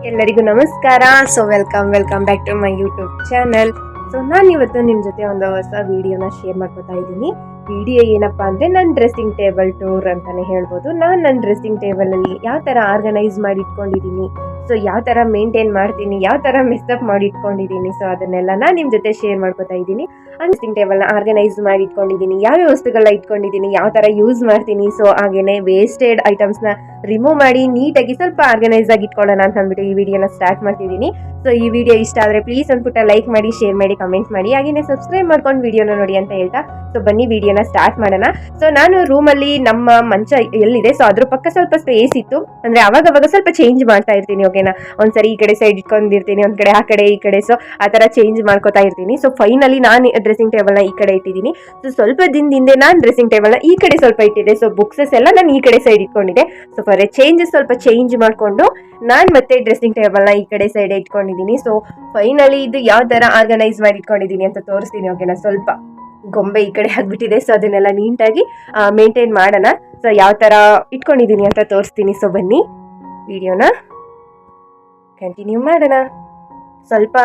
ಎಲ್ಲರಿಗೂ ನಮಸ್ಕಾರ. So welcome back to my YouTube channel. So ನಾನು ಇವತ್ತು ನಿಮ್ಮ ಜೊತೆ ಒಂದು ಹೊಸ ವಿಡಿಯೋನ ಶೇರ್ ಮಾಡ್ಕೊತಾ ಇದ್ದೀನಿ. ವಿಡಿಯೋ ಏನಪ್ಪ ಅಂದರೆ ನನ್ನ ಡ್ರೆಸ್ಸಿಂಗ್ ಟೇಬಲ್ ಟೂರ್ ಅಂತಲೇ ಹೇಳ್ಬೋದು. ನಾನು ನನ್ನ ಡ್ರೆಸ್ಸಿಂಗ್ ಟೇಬಲಲ್ಲಿ ಯಾವ ಥರ ಆರ್ಗನೈಸ್ ಮಾಡಿ ಇಟ್ಕೊಂಡಿದ್ದೀನಿ, ಸೊ ಯಾವ ಥರ ಮೇಂಟೈನ್ ಮಾಡ್ತೀನಿ, ಯಾವ ಥರ ಮೆಸ್ಅಪ್ ಮಾಡಿ ಇಟ್ಕೊಂಡಿದ್ದೀನಿ, ಸೊ ಅದನ್ನೆಲ್ಲ ನಾನು ನಿಮ್ಮ ಜೊತೆ ಶೇರ್ ಮಾಡ್ಕೊತಾ ಇದ್ದೀನಿ. ಡ್ರೆಸ್ಸಿಂಗ್ ಟೇಬಲ್ನ ಆರ್ಗನೈಸ್ ಮಾಡಿ ಇಟ್ಕೊಂಡಿದ್ದೀನಿ, ಯಾವ್ಯಾವ ವಸ್ತುಗಳನ್ನ ಇಟ್ಕೊಂಡಿದ್ದೀನಿ, ಯಾವ ಥರ ಯೂಸ್ ಮಾಡ್ತೀನಿ, ಸೊ ಹಾಗೇನೆ ವೇಸ್ಟೆಡ್ ಐಟಮ್ಸ್ನ ರಿಮೂವ್ ಮಾಡಿ ನೀಟಾಗಿ ಸ್ವಲ್ಪ ಆರ್ಗನೈಸ್ ಆಗಿ ಇಟ್ಕೊಳ್ಳೋಣ ಅಂತ ಅಂದ್ಬಿಟ್ಟು ಈ ವಿಡಿಯೋನ ಸ್ಟಾರ್ಟ್ ಮಾಡ್ತಿದ್ದೀನಿ. ಸೊ ಈ ವಿಡಿಯೋ ಇಷ್ಟ ಆದರೆ ಪ್ಲೀಸ್ ಅಂದ್ಬಿಟ್ಟು ಲೈಕ್ ಮಾಡಿ, ಶೇರ್ ಮಾಡಿ, ಕಮೆಂಟ್ ಮಾಡಿ, ಹಾಗೆಯೇ ಸಬ್ಸ್ಕ್ರೈಬ್ ಮಾಡ್ಕೊಂಡು ವಿಡಿಯೋನ ನೋಡಿ ಅಂತ ಹೇಳ್ತಾ ಸೊ ಬನ್ನಿ ವಿಡಿಯೋನ ಸ್ಟಾರ್ಟ್ ಮಾಡೋಣ. ಸೊ ನಾನು ರೂಮಲ್ಲಿ ನಮ್ಮ ಮಂಚ ಎಲ್ಲಿದೆ ಸೊ ಅದ್ರ ಪಕ್ಕ ಸ್ವಲ್ಪ ಸ್ಪೇಸ್ ಇತ್ತು, ಅಂದರೆ ಅವಾಗ ಸ್ವಲ್ಪ ಚೇಂಜ್ ಮಾಡ್ತಾ ಇರ್ತೀನಿ. ಓಕೆನಾ, ಒಂದ್ಸರಿ ಈ ಕಡೆ ಸೈಡ್ ಇಟ್ಕೊಂಡಿರ್ತೀನಿ, ಒಂದ್ ಕಡೆ ಆ ಕಡೆ ಈ ಕಡೆ, ಸೊ ಆ ಥರ ಚೇಂಜ್ ಮಾಡ್ಕೋತಾ ಇರ್ತೀನಿ. ಸೊ ಫೈನಲಿ ನಾನು ಡ್ರೆಸ್ಸಿಂಗ್ ಟೇಬಲ್ನ ಈ ಕಡೆ ಇಟ್ಟಿದ್ದೀನಿ. ಸೊ ಸ್ವಲ್ಪ ದಿನದಿಂದ ನಾನು ಡ್ರೆಸ್ಸಿಂಗ್ ಟೇಬಲ್ನ ಈ ಕಡೆ ಸ್ವಲ್ಪ ಇಟ್ಟಿದ್ದೆ. ಸೊ ಬುಕ್ಸಸ್ ಎಲ್ಲ ನಾನು ಈ ಕಡೆ ಸೈಡ್ ಇಟ್ಕೊಂಡಿದ್ದೆ. ಸೊ ಫಾರ್ ಚೇಂಜಸ್ ಸ್ವಲ್ಪ ಚೇಂಜ್ ಮಾಡಿಕೊಂಡು ನಾನು ಮತ್ತೆ ಡ್ರೆಸ್ಸಿಂಗ್ ಟೇಬಲ್ನ ಈ ಕಡೆ ಸೈಡ್ ಇಟ್ಕೊಂಡಿದ್ದೀನಿ. ಸೊ ಫೈನಲಿ ಇದು ಯಾವ ಥರ ಆರ್ಗನೈಸ್ ಮಾಡಿ ಇಟ್ಕೊಂಡಿದ್ದೀನಿ ಅಂತ ತೋರಿಸ್ತೀನಿ. ಓಕೆನಾ, ಸ್ವಲ್ಪ ಗೊಂಬೆ ಈ ಕಡೆ ಆಗಿಬಿಟ್ಟಿದೆ, ಸೊ ಅದನ್ನೆಲ್ಲ ನೀಟಾಗಿ ಮೇಂಟೈನ್ ಮಾಡೋಣ. ಸೊ ಯಾವ ಥರ ಇಟ್ಕೊಂಡಿದ್ದೀನಿ ಅಂತ ತೋರಿಸ್ತೀನಿ. ಸೊ ಬನ್ನಿ ವಿಡಿಯೋನ ಕಂಟಿನ್ಯೂ ಮಾಡೋಣ. ಸ್ವಲ್ಪ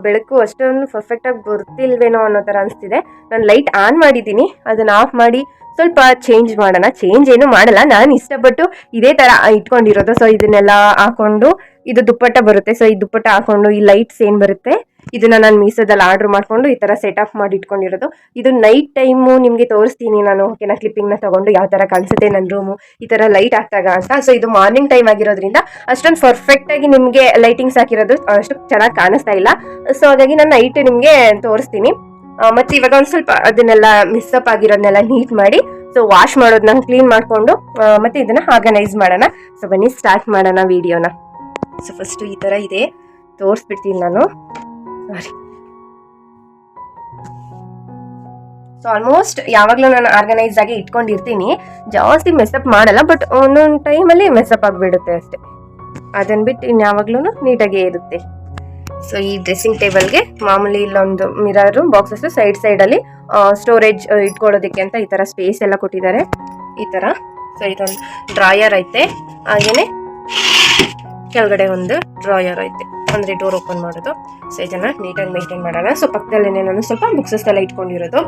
ಬೆಳಕು ಅಷ್ಟೊಂದು ಪರ್ಫೆಕ್ಟಾಗಿ ಬರ್ತಿಲ್ವೇನೋ ಅನ್ನೋ ಥರ ಅನಿಸ್ತಿದೆ. ನಾನು ಲೈಟ್ ಆನ್ ಮಾಡಿದ್ದೀನಿ, ಅದನ್ನು ಆಫ್ ಮಾಡಿ ಸ್ವಲ್ಪ ಚೇಂಜ್ ಮಾಡೋಣ. ಚೇಂಜ್ ಏನು ಮಾಡಲ್ಲ, ನಾನು ಇಷ್ಟಪಟ್ಟು ಇದೇ ಥರ ಇಟ್ಕೊಂಡಿರೋದು. ಸೊ ಇದನ್ನೆಲ್ಲ ಹಾಕೊಂಡು, ಇದು ದುಪ್ಪಟ್ಟ ಬರುತ್ತೆ, ಸೊ ಈ ದುಪ್ಪಟ್ಟ ಹಾಕೊಂಡು ಈ ಲೈಟ್ಸ್ ಏನು ಬರುತ್ತೆ ಇದನ್ನ ನಾನು ಮೀಸೋದಲ್ಲಿ ಆರ್ಡರ್ ಮಾಡಿಕೊಂಡು ಈ ಥರ ಸೆಟ್ ಆಫ್ ಮಾಡಿ ಇಟ್ಕೊಂಡಿರೋದು. ಇದು ನೈಟ್ ಟೈಮು ನಿಮಗೆ ತೋರಿಸ್ತೀನಿ ನಾನು. ಓಕೆನಾ, ಕ್ಲಿಪ್ಪಿಂಗ್ನ ತೊಗೊಂಡು ಯಾವ ಥರ ಕಾಣಿಸುತ್ತೆ ನನ್ನ ರೂಮು ಈ ಥರ ಲೈಟ್ ಹಾಕ್ತಾಗ ಅಂತ. ಸೊ ಇದು ಮಾರ್ನಿಂಗ್ ಟೈಮ್ ಆಗಿರೋದ್ರಿಂದ ಅಷ್ಟೊಂದು ಪರ್ಫೆಕ್ಟಾಗಿ ನಿಮಗೆ ಲೈಟಿಂಗ್ಸ್ ಹಾಕಿರೋದು ಅಷ್ಟು ಚೆನ್ನಾಗಿ ಕಾಣಿಸ್ತಾ ಇಲ್ಲ. ಸೊ ಹಾಗಾಗಿ ನಾನು ನೈಟ್ ನಿಮಗೆ ತೋರಿಸ್ತೀನಿ. ಮತ್ತು ಇವಾಗ ಒಂದು ಸ್ವಲ್ಪ ಅದನ್ನೆಲ್ಲ ಮಿಸ್ಅಪ್ ಆಗಿರೋದನ್ನೆಲ್ಲ ನೀಟ್ ಮಾಡಿ ಸೊ ವಾಶ್ ಮಾಡೋದನ್ನ ಕ್ಲೀನ್ ಮಾಡಿಕೊಂಡು ಮತ್ತು ಇದನ್ನು ಆರ್ಗನೈಸ್ ಮಾಡೋಣ. ಸೊ ಬನ್ನಿ ಸ್ಟಾರ್ಟ್ ಮಾಡೋಣ ವಿಡಿಯೋನ. ಸೊ ಫಸ್ಟು ಈ ಥರ ಇದೆ, ತೋರಿಸ್ಬಿಡ್ತೀನಿ ನಾನು. ಸಾರಿ. ಸೊ ಆಲ್ಮೋಸ್ಟ್ ಯಾವಾಗಲೂ ನಾನು ಆರ್ಗನೈಸ್ ಆಗಿ ಇಟ್ಕೊಂಡಿರ್ತೀನಿ, ಜಾಸ್ತಿ ಮೆಸ್ಅಪ್ ಮಾಡಲ್ಲ, ಬಟ್ ಒಂದೊಂದು ಟೈಮಲ್ಲಿ ಮೆಸ್ಅಪ್ ಆಗಿಬಿಡುತ್ತೆ ಅಷ್ಟೇ. ಅದನ್ನು ಬಿಟ್ಟು ಇನ್ಯಾವಾಗ್ಲೂ ನೀಟಾಗೇ ಇರುತ್ತೆ. ಸೊ ಈ ಡ್ರೆಸ್ಸಿಂಗ್ ಟೇಬಲ್ಗೆ ಮಾಮೂಲಿ ಇಲ್ಲೊಂದು ಮಿರರು ಬಾಕ್ಸಸ್ ಸೈಡಲ್ಲಿ ಸ್ಟೋರೇಜ್ ಇಟ್ಕೊಳ್ಳೋದಕ್ಕೆ ಅಂತ ಈ ಥರ ಸ್ಪೇಸ್ ಎಲ್ಲ ಕೊಟ್ಟಿದ್ದಾರೆ ಈ ಥರ. ಸೊ ಇದೊಂದು ಡ್ರಾಯರ್ ಐತೆ, ಹಾಗೆಯೇ ಕೆಳಗಡೆ ಒಂದು ಡ್ರಾಯರ್ ಐತೆ, ಅಂದರೆ ಡೋರ್ ಓಪನ್ ಮಾಡೋದು. ಸೊ ಇದನ್ನು ನೀಟಾಗಿ ಮೇಂಟೈನ್ ಮಾಡೋಣ. ಸೊ ಪಕ್ಕದಲ್ಲೇ ನಾನು ಸ್ವಲ್ಪ ಬುಕ್ಸಸ್ ಎಲ್ಲ ಇಟ್ಕೊಂಡಿರೋದು.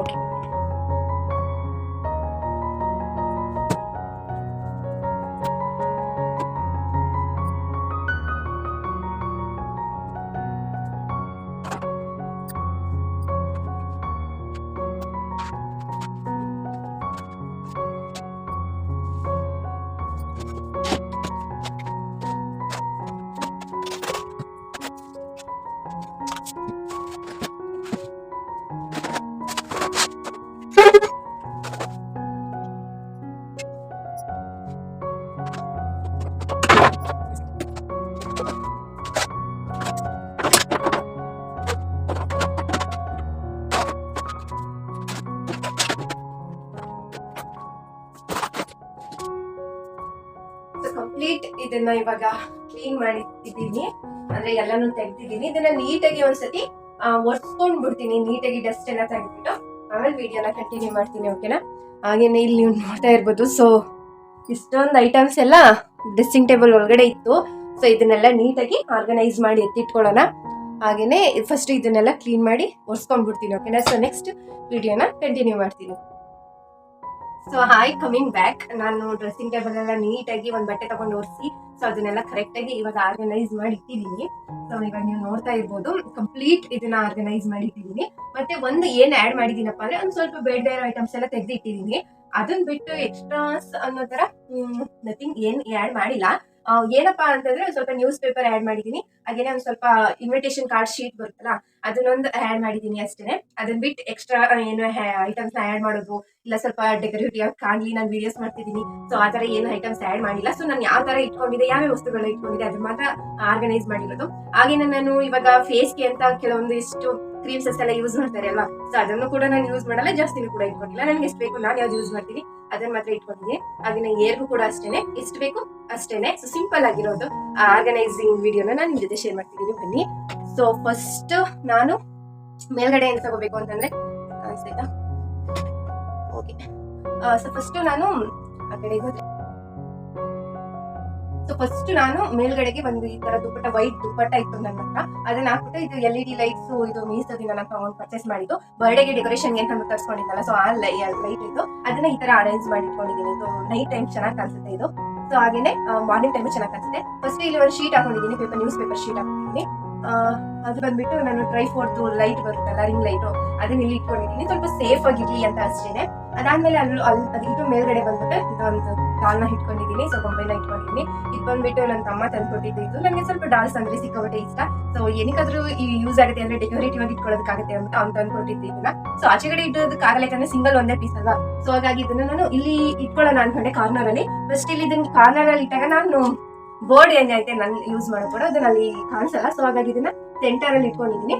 ಓಕೆ, ಕಂಪ್ಲೀಟ್ ಇದನ್ನ ಇವಾಗ ಕ್ಲೀನ್ ಮಾಡಿದ್ದೀನಿ, ಅಂದ್ರೆ ಎಲ್ಲಾನು ತೆಗ್ದಿದ್ದೀನಿ. ಇದನ್ನ ನೀಟಾಗಿ ಒಂದ್ಸತಿ ಒರೆಸ್ಕೊಂಡ್ ಬಿಡ್ತೀನಿ, ನೀಟಾಗಿ ಡಸ್ಟ್ ಎಲ್ಲ ತೆಗೆದ್ಬಿಟ್ಟು ಆಮೇಲೆ ವಿಡಿಯೋನ ಕಂಟಿನ್ಯೂ ಮಾಡ್ತೀನಿ. ಓಕೆನಾ, ಹಾಗೇನೆ ಇಲ್ಲಿ ನೋಡ್ತಾ ಇರ್ಬೋದು. ಸೊ ಇಷ್ಟೊಂದು ಐಟಮ್ಸ್ ಎಲ್ಲ ಡ್ರೆಸ್ಸಿಂಗ್ ಟೇಬಲ್ ಒಳಗಡೆ ಇತ್ತು. ಸೊ ಇದನ್ನೆಲ್ಲ ನೀಟಾಗಿ ಆರ್ಗನೈಸ್ ಮಾಡಿ ಎತ್ತಿಟ್ಕೊಳ್ಳೋಣ. ಹಾಗೇನೆ ಫಸ್ಟ್ ಇದನ್ನೆಲ್ಲ ಕ್ಲೀನ್ ಮಾಡಿ ಒರೆಸ್ಕೊಂಡ್ಬಿಡ್ತೀನಿ. ಓಕೆನಾ, ಸೊ ನೆಕ್ಸ್ಟ್ ವಿಡಿಯೋನ ಕಂಟಿನ್ಯೂ ಮಾಡ್ತೀನಿ. So hi, coming back. ನಾನು ಡ್ರೆಸ್ಸಿಂಗ್ ಟೇಬಲ್ ಎಲ್ಲ ನೀಟಾಗಿ ಒಂದು ಬಟ್ಟೆ ತಗೊಂಡು ಒರೆಸಿ ಸೊ ಅದನ್ನೆಲ್ಲ ಕರೆಕ್ಟಾಗಿ ಇವಾಗ ಆರ್ಗನೈಸ್ ಮಾಡಿ ಇಟ್ಟಿದ್ದೀನಿ. ಸೊ ಇವಾಗ ನೀವು ನೋಡ್ತಾ ಇರ್ಬೋದು, ಕಂಪ್ಲೀಟ್ ಇದನ್ನ ಆರ್ಗನೈಸ್ ಮಾಡಿ ಇಟ್ಟಿದ್ದೀನಿ. ಮತ್ತೆ ಒಂದು ಏನು ಆ್ಯಡ್ ಮಾಡಿದ್ದೀನಪ್ಪ ಅಂದರೆ ಒಂದು ಸ್ವಲ್ಪ ಬೇಡ ಇರೋ ಐಟಮ್ಸ್ ಎಲ್ಲ ತೆಗೆದು ಇಟ್ಟಿದ್ದೀನಿ. ಅದನ್ನ ಬಿಟ್ಟು ಎಕ್ಸ್ಟ್ರಾಸ್ ಅನ್ನೋ ಥರ ನಥಿಂಗ್ ಏನು ಆ್ಯಡ್ ಮಾಡಿಲ್ಲ. ಏನಪ್ಪಾ ಅಂತಂದ್ರೆ ಒಂದು ಸ್ವಲ್ಪ ನ್ಯೂಸ್ ಪೇಪರ್ ಆ್ಯಡ್ ಮಾಡಿದ್ದೀನಿ, ಹಾಗೇನೆ ಒಂದು ಸ್ವಲ್ಪ ಇನ್ವಿಟೇಷನ್ ಕಾರ್ಡ್ ಶೀಟ್ ಬರುತ್ತಲ್ಲ ಅದನ್ನೊಂದು ಆ್ಯಡ್ ಮಾಡಿದ್ದೀನಿ ಅಷ್ಟೇ. ಅದನ್ನ ಬಿಟ್ಟು ಎಕ್ಸ್ಟ್ರಾ ಏನು ಐಟಮ್ಸ್ನ ಆ್ಯಡ್ ಮಾಡೋದು ಇಲ್ಲ ಸ್ವಲ್ಪ ಡೆಕೋರೇಟಿವ್ ಆಗಿ ಕಾಣಲಿ ನಾನು ವಿಡಿಯೋಸ್ ಮಾಡ್ತಿದ್ದೀನಿ, ಸೊ ಆ ಥರ ಏನು ಐಟಮ್ಸ್ ಆ್ಯಡ್ ಮಾಡಿಲ್ಲ. ಸೊ ನಾನು ಯಾವ ಥರ ಇಟ್ಕೊಂಡಿದ್ದೆ, ಯಾವ್ಯಾವ ವಸ್ತುಗಳನ್ನ ಇಟ್ಕೊಂಡಿದ್ದೆ ಅದನ್ನ ಮಾತ್ರ ಆರ್ಗನೈಸ್ ಮಾಡಿರೋದು. ಹಾಗೇನೆ ನಾನು ಇವಾಗ ಫೇಸ್ಗೆ ಅಂತ ಕೆಲವೊಂದು ಇಷ್ಟು ಕ್ರೀಮ್ಸ್ ಎಲ್ಲ ಯೂಸ್ ಮಾಡ್ತಾರೆ ಅಲ್ವಾ, ಸೊ ಅದನ್ನು ಕೂಡ ನಾನು ಯೂಸ್ ಮಾಡಲ್ಲ, ಜಾಸ್ತಿನೂ ಕೂಡ ಇಟ್ಕೊಂಡಿಲ್ಲ. ನನಗೆ ಎಷ್ಟು ಬೇಕು ನಾನು ಯಾವ್ದು ಯೂಸ್ ಮಾಡ್ತೀನಿ ಅದನ್ನ ಮಾತ್ರ ಇಟ್ಕೊಂಡಿದ್ದೀನಿ. ಹಾಗೆ ಏರ್ಗೂ ಕೂಡ ಅಷ್ಟೇನೆ, ಎಷ್ಟು ಬೇಕು ಅಷ್ಟೇನೆ. ಸೊ ಸಿಂಪಲ್ ಆಗಿರೋದು ಆರ್ಗನೈಸಿಂಗ್ ವಿಡಿಯೋನ ನಾನು ನಿಮ್ಮ ಜೊತೆ ಶೇರ್ ಮಾಡ್ತಿದ್ದೀನಿ. ಬನ್ನಿ. ಸೊ ಫಸ್ಟ್ ನಾನು ಮೇಲ್ಗಡೆ ಏನು ತಗೋಬೇಕು ಅಂತಂದ್ರೆ ಕಾಣಿಸ್ತಾ ಓಕೆ. ಸೊ ಫಸ್ಟ್ ನಾನು ಆ ಕಡೆ ಹೋದ್ರೆ ಸೊ ಫಸ್ಟ್ ನಾನು ಮೇಲ್ಗಡೆಗೆ ಒಂದು ಈ ತರ ದುಪ್ಪಟ್ಟ ವೈಟ್ ದುಪ್ಪಟ್ಟ ಇತ್ತು ನನ್ನ ಹತ್ರ, ಅದನ್ನ ಹಾಕ್ಬಿಟ್ಟು ಇದು LED ಲೈಟ್ಸ್ ಇದು ಮೀಸೋದಿಂದ ನಾನು ತಗೊಂಡು ಪರ್ಚೇಸ್ ಮಾಡಿದ್ದು ಬರ್ಡೇಗೆ ಡೆಕೋರೇಷನ್ಗೆ ಅಂತ ತರಿಸ್ಕೊಂಡಿದ್ದಲ್ಲ. ಸೊ ಆ ಲೈಟ್ ಇತ್ತು, ಅದನ್ನ ಈ ತರ ಅರೇಂಜ್ ಮಾಡಿ ಇಟ್ಕೊಂಡಿದ್ದೀನಿ. ಸೊ ನೈಟ್ ಟೈಮ್ ಚೆನ್ನಾಗಿ ಕಾಣಿಸುತ್ತೆ ಇದು. ಸೊ ಹಾಗೇನೆ ಮಾರ್ನಿಂಗ್ ಟೈಮ್ ಚೆನ್ನಾಗಿ ಕಾಣಿಸುತ್ತೆ. ಫಸ್ಟ್ ಇಲ್ಲಿ ಒಂದು ಶೀಟ್ ಹಾಕೊಂಡಿದ್ದೀನಿ, ನ್ಯೂಸ್ ಪೇಪರ್ ಶೀಟ್ ಹಾಕೊಂಡಿದ್ದೀನಿ. ಅದು ಬಂದ್ಬಿಟ್ಟು ನಾನು ಟ್ರೈ ಫೋರ್ತ್ ಲೈಟ್ ಬರುತ್ತಲ್ಲ, ರಿಂಗ್ ಲೈಟ್, ಅದನ್ನ ಇಲ್ಲಿ ಇಟ್ಕೊಂಡಿದ್ದೀನಿ ಸ್ವಲ್ಪ ಸೇಫ್ ಆಗಿರ್ಲಿ ಅಂತ ಅಷ್ಟೇನೆ. ಅದಾದ್ಮೇಲೆ ಇದು ಮೇಲ್ಗಡೆ ಬಂದ್ಬಿಟ್ಟು ಇದೊಂದು ಡಾಲ್ನ ಇಟ್ಕೊಂಡಿದ್ದೀನಿ, ಸೊ ಬೊಂಬೆನ ಇಟ್ಕೊಂಡಿದ್ದೀನಿ. ಇದು ಬಂದ್ಬಿಟ್ಟು ನನ್ನ ತಮ್ಮ ತಂದ್ಕೊಟ್ಟಿದ್ದು. ಇದು ನನಗೆ ಸ್ವಲ್ಪ ಡಾಲ್ಸ್ ಅಂದ್ರೆ ಸಿಕ್ಕಾಪಟ್ಟೆ ಇಷ್ಟ. ಸೊ ಏನಕ್ಕಾದ್ರೂ ಯೂಸ್ ಆಗುತ್ತೆ ಅಂದ್ರೆ ಡೆಕೋರೇಟಿವ್ ಆಗಿ ಇಟ್ಕೊಳ್ಳೋದಕ್ಕಾಗುತ್ತೆ ಅಂತ ಅವ್ನು ತಂದ್ಕೊಟ್ಟಿದ್ದು ಇದನ್ನ. ಸೊ ಆಚೆಗಡೆ ಇಟ್ಟೋದಕ್ಕಾಗಲ್ಲ, ಯಾಕಂದ್ರೆ ಸಿಂಗಲ್ ಒಂದೇ ಪೀಸ್ ಅಲ್ವಾ. ಸೊ ಹಾಗಾಗಿ ಇದನ್ನ ನಾನು ಇಲ್ಲಿ ಇಟ್ಕೊಳ್ಳೋಣ ಅನ್ಕೊಂಡೆ ಕಾರ್ನರ್ ಅಲ್ಲಿ. ಫಸ್ಟ್ ಇಲ್ಲಿ ಇದನ್ನ ಕಾರ್ನರ್ ಅಲ್ಲಿ ಇಟ್ಟಾಗ ನಾನು ಬೋರ್ಡ್ ಏನಾಯ್ತೆ ನಾನು ಯೂಸ್ ಮಾಡೋದು ಅದನ್ನ ಅಲ್ಲಿ ಕಾಣಿಸಲ್ಲ. ಸೊ ಹಾಗಾಗಿ ಇದನ್ನ ಸೆಂಟರ್ ಅಲ್ಲಿ ಇಟ್ಕೊಂಡಿದ್ದೀನಿ.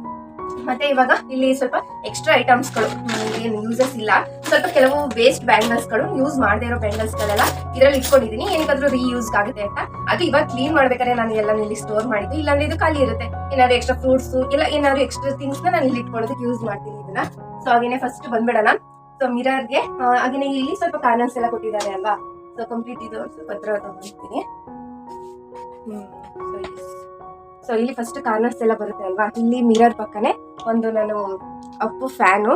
ಮತ್ತೆ ಇವಾಗ ಇಲ್ಲಿ ಸ್ವಲ್ಪ ಎಕ್ಸ್ಟ್ರಾ ಐಟಮ್ಸ್ಗಳು ಏನು ಯೂಸಸ್ ಇಲ್ಲ, ಸ್ವಲ್ಪ ಕೆಲವು ವೇಸ್ಟ್ ಬ್ಯಾಂಗಲ್ಸ್ಗಳು, ಯೂಸ್ ಮಾಡದೇ ಇರೋ ಬ್ಯಾಂಗಲ್ಸ್ಗಳೆಲ್ಲ ಇದರಲ್ಲಿ ಇಟ್ಕೊಂಡಿದ್ದೀನಿ, ಏನಕ್ಕಾದ್ರೂ ರೀಯೂಸ್ ಆಗುತ್ತೆ ಅಂತ. ಅದು ಇವಾಗ ಕ್ಲೀನ್ ಮಾಡ್ಬೇಕಾದ್ರೆ ನಾನು ಎಲ್ಲ ಇಲ್ಲಿ ಸ್ಟೋರ್ ಮಾಡಿದ್ದು, ಇಲ್ಲಾಂದ್ರೆ ಇದು ಖಾಲಿ ಇರುತ್ತೆ. ಏನಾದ್ರು ಎಕ್ಸ್ಟ್ರಾ ಫ್ರೂಟ್ಸ್ ಇಲ್ಲ ಏನಾದ್ರು ಎಕ್ಸ್ಟ್ರಾ ಥಿಂಗ್ಸ್ ನಾನು ಇಲ್ಲಿ ಇಟ್ಕೊಳ್ಳೋದಕ್ಕೆ ಯೂಸ್ ಮಾಡ್ತೀನಿ ಇದನ್ನ. ಸೊ ಹಾಗೇನೆ ಫಸ್ಟ್ ಬಂದ್ಬಿಡೋಣ. ಸೊ ಮಿರರ್ಗೆ ಹಾಗೇನೆ ಇಲ್ಲಿ ಸ್ವಲ್ಪ ಕಾರ್ನರ್ಸ್ ಎಲ್ಲ ಕೊಟ್ಟಿದ್ದಾರೆ ಅಲ್ವಾ. ಸೊ ಕಂಪ್ಲೀಟ್ ಇದು ಸ್ವಲ್ಪ ಹತ್ರ ತಗೊಂಡಿದ್ದೀನಿ. ಸೊ ಇಲ್ಲಿ ಫಸ್ಟ್ ಕಾರ್ನರ್ಸ್ ಎಲ್ಲ ಬರುತ್ತೆ ಅಲ್ವಾ. ಇಲ್ಲಿ ಮಿರರ್ ಪಕ್ಕನೆ ಒಂದು ನಾನು ಅಪ್ಪು ಫ್ಯಾನು.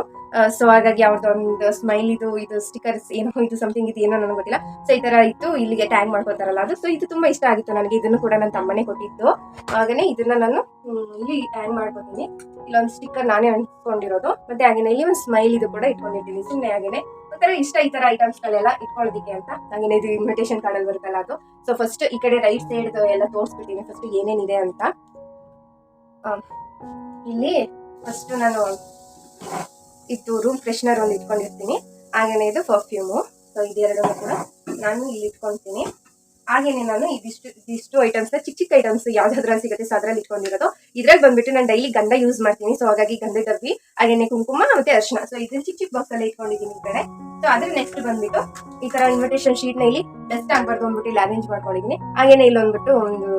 ಸೊ ಹಾಗಾಗಿ ಅವ್ರದ್ದೊಂದು ಸ್ಮೈಲ್ ಇದು ಸ್ಟಿಕರ್ಸ್ ಏನೋ ಇದು ಸಮಥಿಂಗ್ ಇದು ಏನೋ ನನಗೆ ಗೊತ್ತಿಲ್ಲ. ಸೊ ಈ ತರ ಇತ್ತು, ಇಲ್ಲಿಗೆ ಟ್ಯಾಗ್ ಮಾಡ್ಕೊತಾರಲ್ಲ ಅದು. ಸೊ ಇದು ತುಂಬಾ ಇಷ್ಟ ಆಗಿತ್ತು ನನಗೆ. ಇದನ್ನು ಕೂಡ ನನ್ನ ತಮ್ಮನೇ ಕೊಟ್ಟಿದ್ದು. ಹಾಗೇನೆ ಇದನ್ನ ನಾನು ಇಲ್ಲಿ ಟ್ಯಾಗ್ ಮಾಡ್ಕೊತೀನಿ. ಇಲ್ಲೊಂದು ಸ್ಟಿಕ್ಕರ್ ನಾನೇ ಅಂಟಿಸ್ಕೊಂಡಿರೋದು. ಮತ್ತೆ ಹಾಗೇನೆ ಇಲ್ಲಿ ಒಂದು ಸ್ಮೈಲ್ ಇದು ಕೂಡ ಇಟ್ಕೊಂಡಿದ್ದೀನಿ ಸುಮ್ಮನೆ. ಹಾಗೇನೆ ಒಂಥರ ಇಷ್ಟ ಈ ತರ ಐಟಮ್ಸ್ ಗಳೆಲ್ಲ ಇಟ್ಕೊಳ್ಳೋದಿಕ್ಕೆ ಅಂತ. ಹಾಗೇನೆ ಇದು ಇನ್ವಿಟೇಷನ್ ಕಾರ್ಡ್ ಅಲ್ಲಿ ಬರುತ್ತಲ್ಲ ಅದು. ಸೊ ಫಸ್ಟ್ ಈ ಕಡೆ ರೈಟ್ ಸೈಡ್ ಎಲ್ಲ ತೋರಿಸ್ಬಿಟ್ಟಿನಿ ಫಸ್ಟ್ ಏನೇನಿದೆ ಅಂತ. ಇಲ್ಲಿ ಫಸ್ಟ್ ನಾನು ಇದು ರೂಮ್ ಫ್ರೆಶ್ನರ್ ಒಂದು ಇಟ್ಕೊಂಡಿರ್ತೀನಿ. ಹಾಗೇನೆ ಇದು ಪರ್ಫ್ಯೂಮು. ಸೊ ಇದೆರಡನ್ನು ಕೂಡ ನಾನು ಇಲ್ಲಿ ಇಟ್ಕೊಳ್ತೀನಿ. ಹಾಗೇನೆ ನಾನು ಇದಿಷ್ಟು ಐಟಮ್ಸ್ ಚಿಕ್ಕ ಐಟಮ್ಸ್ ಯಾವ್ದಾದ್ರಲ್ಲಿ ಸಿಗುತ್ತೆ ಸೊ ಅದ್ರಲ್ಲಿ ಇಟ್ಕೊಂಡಿರೋದು. ಇದ್ರಲ್ಲಿ ಬಂದ್ಬಿಟ್ಟು ನಾನು ಡೈಲಿ ಗಂಧ ಯೂಸ್ ಮಾಡ್ತೀನಿ. ಸೊ ಹಾಗಾಗಿ ಗಂಧ ಡಬ್ಬಿ, ಹಾಗೇನೆ ಕುಂಕುಮ ಮತ್ತೆ ಅರ್ಶನ. ಸೊ ಇದ್ರಲ್ಲಿ ಚಿಕ್ಕ ಬಾಕ್ಸ್ ಅಲ್ಲಿ ಇಟ್ಕೊಂಡಿದ್ದೀನಿ ಈ ಕಡೆ. ಸೊ ಅದ್ರ ನೆಕ್ಸ್ಟ್ ಬಂದ್ಬಿಟ್ಟು ಈ ತರ ಇನ್ವಿಟೇಷನ್ ಶೀಟ್ ನ ಇಲ್ಲಿ ಡಸ್ಟ್ ಆಗ್ಬಾರ್ದು ಅಂದ್ಬಿಟ್ಟು ಇಲ್ಲಿ ಅರೇಂಜ್ ಮಾಡ್ಕೊಂಡಿದ್ದೀನಿ. ಹಾಗೇನೆ ಇಲ್ಲಿ ಬಂದ್ಬಿಟ್ಟು ಒಂದು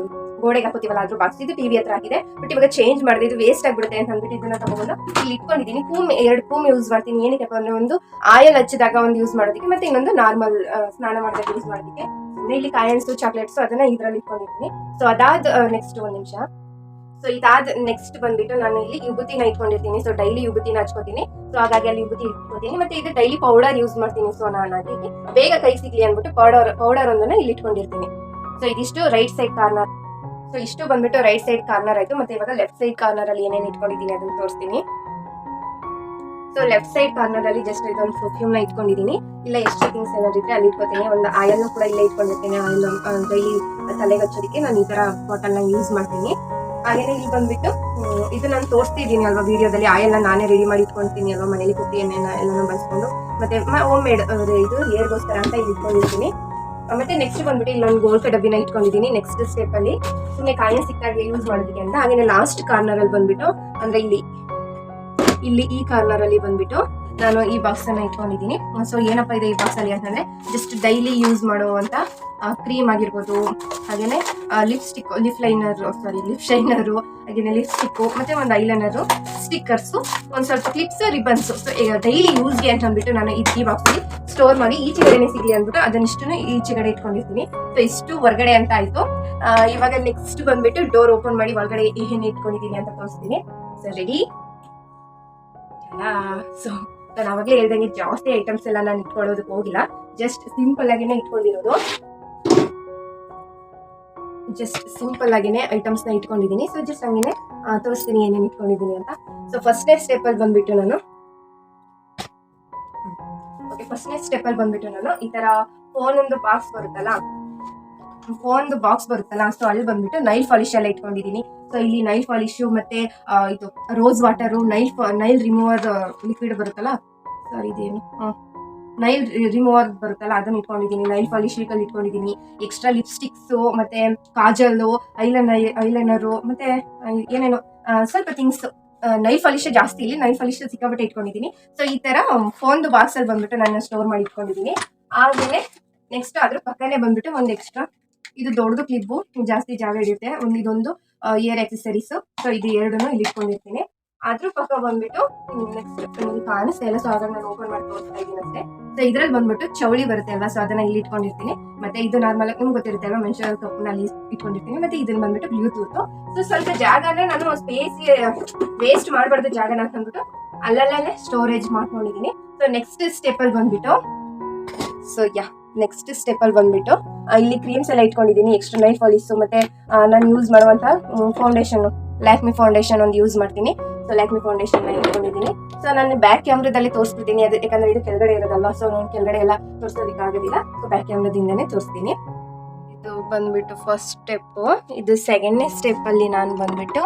ಗೋಡೆಗೆ ಹಾಕೋತೀವಲ್ಲ ಅದ್ರ ಬಾಕ್ಸ್. ಇದು ಟಿವಿ ಹತ್ರ ಆಗಿದೆ, ಬಟ್ ಇವಾಗ ಚೇಂಜ್ ಮಾಡಿದೆ, ಇದು ವೇಸ್ಟ್ ಆಗ್ಬಿಡುತ್ತೆ ಅಂತ ಅಂದ್ಬಿಟ್ಟು ಇದನ್ನ ತಗೊಂಡು ಇಲ್ಲಿ ಇಟ್ಕೊಂಡಿದ್ದೀನಿ. ಎರಡು ಕೂಮ್ ಯೂಸ್ ಮಾಡ್ತೀನಿ. ಏನಕ್ಕೆ ಅಂದ್ರೆ ಒಂದು ಆಯಿಲ್ ಹಚ್ಚಿದಾಗ ಒಂದು ಯೂಸ್ ಮಾಡೋದಕ್ಕೆ, ಮತ್ತೆ ಇನ್ನೊಂದು ನಾರ್ಮಲ್ ಸ್ನಾನ ಮಾಡಿದಾಗ ಯೂಸ್ ಮಾಡೋದಕ್ಕೆ. ಇಲ್ಲಿ ಕಾಯಿನ್ಸ್ ಚಾಕ್ಲೇಟ್ಸ್ ಅದನ್ನ ಇದ್ರಲ್ಲಿ ಇಟ್ಕೊಂಡಿದ್ದೀನಿ. ಸೊ ಅದಾದ ನೆಕ್ಸ್ಟ್ ಒಂದ್ ನಿಮಿಷ. ಸೊ ಇದಾದ ನೆಕ್ಸ್ಟ್ ಬಂದ್ಬಿಟ್ಟು ನಾನು ಇಲ್ಲಿ ಯುಬತಿನ ಇಟ್ಕೊಂಡಿರ್ತೀನಿ. ಸೊ ಡೈಲಿ ಯುಬತಿನ ಹಚ್ಕೋತೀನಿ. ಸೊ ಹಾಗಾಗಿ ಅಲ್ಲಿ ಯುಬತಿ ಇಟ್ಕೋತೀನಿ. ಮತ್ತೆ ಇದು ಡೈಲಿ ಪೌಡರ್ ಯೂಸ್ ಮಾಡ್ತೀನಿ. ಸೊ ನಾನು ಅದಕ್ಕೆ ಬೇಗ ಕೈ ಸಿಗ್ಲಿ ಅಂದ್ಬಿಟ್ಟು ಪೌಡರ್ ಒಂದನ್ನ ಇಲ್ಲಿ ಇಟ್ಕೊಂಡಿರ್ತೀನಿ. ಸೊ ಇದಿಷ್ಟು ರೈಟ್ ಸೈಡ್ ಕಾರ್ನರ್. ಸೊ ಇಷ್ಟು ಬಂದ್ಬಿಟ್ಟು ರೈಟ್ ಸೈಡ್ ಕಾರ್ನರ್ ಆಯ್ತು. ಮತ್ತೆ ಇವಾಗ ಲೆಫ್ಟ್ ಸೈಡ್ ಕಾರ್ನರ್ ಅಲ್ಲಿ ಏನೇನು ಇಟ್ಕೊಂಡಿದ್ದೀನಿ ಅದನ್ನ ತೋರಿಸ್ತೀನಿ. ಸೊ ಲೆಫ್ಟ್ ಸೈಡ್ ಕಾರ್ನರ್ ಅಲ್ಲಿ ಜಸ್ಟ್ ಇದೊಂದು ಪರ್ಫ್ಯೂಮ್ ನ ಇಟ್ಕೊಂಡಿದ್ದೀನಿ. ಇಲ್ಲ ಎಷ್ಟು ಥಿಂಗ್ಸ್ ಏನಾದ್ರು ಇದ್ರೆ ಅಲ್ಲಿ ಇಟ್ಕೋತೀನಿ. ಒಂದು ಆಯಿಲ್ ಕೂಡ ಇಲ್ಲೇ ಇಟ್ಕೊಂಡಿರ್ತೀನಿ. ಆಯಿಲ್ ಡೈಲಿ ತಲೆಗೆ ಹಚ್ಚೋದಕ್ಕೆ ನಾನು ಈ ತರ ಬಾಟಲ್ ನ ಯೂಸ್ ಮಾಡ್ತೀನಿ. ಹಾಗೇನೆ ಇಲ್ಲಿ ಬಂದ್ಬಿಟ್ಟು ಇದು ನಾನು ತೋರಿಸ್ತಿದ್ದೀನಿ ಅಲ್ವಾ ವಿಡಿಯೋದಲ್ಲಿ, ಆಯಿಲ್ ನಾನೇ ರೆಡಿ ಮಾಡಿ ಇಟ್ಕೊಳ್ತೀನಿ ಅಲ್ವಾ ಮನೇಲಿ ಕುಟ್ಟಿ ಎಲ್ಲಾನು ಬಳಸ್ಕೊಂಡು. ಮತ್ತೆ ಹೋಮ್ ಮೇಡ್ ಇದು ಹೇರ್ಗೋಸ್ಕರ ಅಂತ ಇಲ್ಲಿ ಇಟ್ಕೊಂಡಿರ್ತೀನಿ. ಮತ್ತೆ ನೆಕ್ಸ್ಟ್ ಬಂದ್ಬಿಟ್ಟು ಇಲ್ಲೊಂದು ಗೋಲ್ಡ್ ಡಬ್ಬಿನ ಇಟ್ಕೊಂಡಿದ್ದೀನಿ ನೆಕ್ಸ್ಟ್ ಸ್ಟೆಪ್ ಅಲ್ಲಿ, ಸುಮ್ಮನೆ ಕಾಯಿನ್ ಸಿಕ್ಕಾಗಿ ಯೂಸ್ ಮಾಡೋದಕ್ಕೆ ಅಂತ. ಹಾಗೇನೆ ಲಾಸ್ಟ್ ಕಾರ್ನರ್ ಅಲ್ಲಿ ಬಂದ್ಬಿಟ್ಟು ಅಂದ್ರೆ ಇಲ್ಲಿ ಈ ಕಾರ್ನರ್ ಅಲ್ಲಿ ಬಂದ್ಬಿಟ್ಟು ನಾನು ಈ ಬಾಕ್ಸ್ ಅನ್ನ ಇಟ್ಕೊಂಡಿದ್ದೀನಿ. ಸೊ ಏನಪ್ಪಾ ಇದೆ ಈ ಬಾಕ್ಸ್ ಅಲ್ಲಿ ಅಂತಂದ್ರೆ ಜಸ್ಟ್ ಡೈಲಿ ಯೂಸ್ ಮಾಡುವಂತ ಕ್ರೀಮ್ ಆಗಿರ್ಬೋದು, ಹಾಗೇನೆ ಲಿಪ್ ಶೈನರು, ಹಾಗೇನೆ ಲಿಪ್ಸ್ಟಿಕ್, ಮತ್ತೆ ಒಂದು ಐಲೈನರ್, ಸ್ಟಿಕ್ಕರ್ಸ್, ಒಂದ್ ಸ್ವಲ್ಪ ಕ್ಲಿಪ್ಸ್, ರಿಬನ್ಸ್. ಸೊ ಡೈಲಿ ಯೂಸ್ಗೆ ಅಂತ ಅಂದ್ಬಿಟ್ಟು ನಾನು ಈ ಬಾಕ್ಸ್ ಅಲ್ಲಿ ಸ್ಟೋರ್ ಮಾಡಿ ಈಚೆಗಡೆನೆ ಸಿಗ್ಲಿ ಅಂದ್ಬಿಟ್ಟು ಅದನ್ನಿಷ್ಟು ಈಚೆಗಡೆ ಇಟ್ಕೊಂಡಿರ್ತೀನಿ. ಸೊ ಇಷ್ಟು ಹೊರಗಡೆ ಅಂತ ಆಯ್ತು. ಇವಾಗ ನೆಕ್ಸ್ಟ್ ಬಂದ್ಬಿಟ್ಟು ಡೋರ್ ಓಪನ್ ಮಾಡಿ ಒಳಗಡೆ ಏನ್ ಇಟ್ಕೊಂಡಿದ್ದೀನಿ ಅಂತ ತೋರಿಸ್ತೀನಿ. So ready. ಸೊ ನಾನು ಅವಾಗಲೇ ಹೇಳ್ದಂಗೆ ಜಾಸ್ತಿ ಐಟಮ್ಸ್ ಎಲ್ಲ ನಾನು ಇಟ್ಕೊಳ್ಳೋದಕ್ಕೆ ಹೋಗಿಲ್ಲ, ಜಸ್ಟ್ ಸಿಂಪಲ್ ಆಗಿನೇ ಇಟ್ಕೊಂಡಿರೋದು. ಜಸ್ಟ್ ಸಿಂಪಲ್ ಆಗಿನೇ ಐಟಮ್ಸ್ ನ ಇಟ್ಕೊಂಡಿದ್ದೀನಿ. ಸೊ ಜಸ್ಟ್ ಹಂಗೇನೆ ತೋರಿಸ್ತೀನಿ ಏನೇನು ಇಟ್ಕೊಂಡಿದ್ದೀನಿ ಅಂತ. ಸೊ ಫಸ್ಟ್ನೇ ಸ್ಟೆಪ್ ಅಲ್ಲಿ ಬಂದ್ಬಿಟ್ಟು ನಾನು ಈ ತರ ಫೋನ್ ಒಂದು ಬಾಕ್ಸ್ ಬರುತ್ತಲ್ಲ, ಸೊ ಅಲ್ಲಿ ಬಂದ್ಬಿಟ್ಟು ನೈಲ್ ಪಾಲಿಶ್ ಎಲ್ಲ ಇಟ್ಕೊಂಡಿದ್ದೀನಿ. ಸೊ ಇಲ್ಲಿ ನೈಲ್ ಪಾಲಿಶ್ ಮತ್ತೆ ಇದು rose water, Nile remover liquid ಬರುತ್ತಲ್ಲ, ಸಾರಿ ಇದೇನು ನೈಲ್ ರಿಮೂವರ್ ಬರುತ್ತಲ್ಲ ಅದನ್ನ ಇಟ್ಕೊಂಡಿದ್ದೀನಿ. ನೈಲ್ ಪಾಲಿಶ್ ಇಟ್ಕೊಂಡಿದ್ದೀನಿ. ಎಕ್ಸ್ಟ್ರಾ ಲಿಪ್ಸ್ಟಿಕ್ಸ್, ಮತ್ತೆ ಕಾಜಲ್ಲು, ಐಲೈನರು, ಮತ್ತೆ ಏನೇನೋ ಸ್ವಲ್ಪ ಥಿಂಗ್ಸ್. ನೈಲ್ ಪಾಲಿಶ್ ಜಾಸ್ತಿ, ಇಲ್ಲಿ ನೈಲ್ ಪಾಲಿಶ್ ಸಿಕ್ಕಾಬಿಟ್ಟೆ ಇಟ್ಕೊಂಡಿದ್ದೀನಿ. ಸೊ ಈ ತರ ಫೋನ್ದು ಬಾಕ್ಸ್ ಅಲ್ಲಿ ಬಂದ್ಬಿಟ್ಟು ನಾನು ಸ್ಟೋರ್ ಮಾಡಿ ಇಟ್ಕೊಂಡಿದ್ದೀನಿ. ಹಾಗೇನೆ ನೆಕ್ಸ್ಟ್ ಅದ್ರ ಪಕ್ಕನೆ ಬಂದ್ಬಿಟ್ಟು ಒಂದು ಎಕ್ಸ್ಟ್ರಾ ಇದು ದೊಡ್ಡದು ಕ್ಲಿಪ್ಪು, ಜಾಸ್ತಿ ಜಾಗ ಹಿಡಿಯುತ್ತೆ. ಇದೊಂದು ಇಯರ್ ಆಕ್ಸೆಸರೀಸ್. ಸೊ ಇದು ಎರಡನ್ನು ಇಲ್ಲಿ ಇಟ್ಕೊಂಡಿರ್ತೀನಿ. ಅದ್ರ ಪಕ್ಕ ಬಂದ್ಬಿಟ್ಟು ನೆಕ್ಸ್ಟ್ ಕಾಣಿಸ್ತಾ ಇಲ್ಲ, ಸೊ ಹಾಗಾಗಿ ನಾನು ಓಪನ್ ಮಾಡಿ ತೋರಿಸ್ತಾ ಇದ್ದೀನಿ ಅಷ್ಟೇ. ಸೊ ಇದ್ರಲ್ಲಿ ಬಂದ್ಬಿಟ್ಟು ಚೌಳಿ ಬರುತ್ತೆ ಅಲ್ವಾ, ಸೊ ಅದನ್ನ ಇಲ್ಲಿ ಇಟ್ಕೊಂಡಿರ್ತೀನಿ. ಮತ್ತೆ ಇದು ನಾರ್ಮಲ್ ನಿಮ್ಗೆ ಗೊತ್ತಿರುತ್ತೆ ಅಲ್ವಾ, ಮೆನ್ಷನ್ ಕಪ್ನ ಅಲ್ಲಿ ಇಟ್ಕೊಂಡಿರ್ತೀನಿ. ಮತ್ತೆ ಇದನ್ನ ಬಂದ್ಬಿಟ್ಟು ಬ್ಲೂಟೂತ್. ಸೊ ಸ್ವಲ್ಪ ಜಾಗನ ನಾನು ಸ್ಪೇಸ್ ವೇಸ್ಟ್ ಮಾಡಬಾರ್ದು ಜಾಗನ ಅಂತ ಅಂದ್ಬಿಟ್ಟು ಅಲ್ಲಲ್ಲೇ ಸ್ಟೋರೇಜ್ ಮಾಡ್ಕೊಂಡಿದೀನಿ. ಸೊ ನೆಕ್ಸ್ಟ್ ಸ್ಟೆಪ್ ಅಲ್ಲಿ ಬಂದ್ಬಿಟ್ಟು ಇಲ್ಲಿ ಕ್ರೀಮ್ಸ್ ಎಲ್ಲ ಇಟ್ಕೊಂಡಿದೀನಿ. ಎಕ್ಸ್ಟ್ರಾ ನೈಲ್ ಪಾಲಿಶ್ ಮತ್ತೆ ನಾನು ಯೂಸ್ ಮಾಡುವಂತ ಫೌಂಡೇಶನ್, ಲ್ಯಾಕ್ಮಿ ಫೌಂಡೇಶನ್ ಒಂದು ಯೂಸ್ ಮಾಡ್ತೀನಿ. ಸೊ ಲ್ಯಾಕ್ಮಿ ಫೌಂಡೇಶನ್ ಇಟ್ಕೊಂಡಿದ್ದೀನಿ. ಸೊ ನಾನು ಬ್ಯಾಕ್ ಕ್ಯಾಮ್ರಾದಲ್ಲಿ ತೋರಿಸ್ಬಿಡ್ತೀನಿ, ಅದು ಯಾಕಂದ್ರೆ ಇದು ಕೆಳಗಡೆ ಇರೋದಲ್ವಾ, ಸೊ ನಾನು ಕೆಳಗಡೆ ಎಲ್ಲ ತೋರಿಸೋದಕ್ಕೆ ಆಗೋದಿಲ್ಲ. ಸೊ ಬ್ಯಾಕ್ ಕ್ಯಾಮ್ರಾದಿಂದನೇ ತೋರಿಸ್ತೀನಿ. ಇದು ಬಂದ್ಬಿಟ್ಟು ಫಸ್ಟ್ ಸ್ಟೆಪ್. ಇದು ಸೆಕೆಂಡ್ನೇ ಸ್ಟೆಪ್ ಅಲ್ಲಿ ನಾನು ಬಂದ್ಬಿಟ್ಟು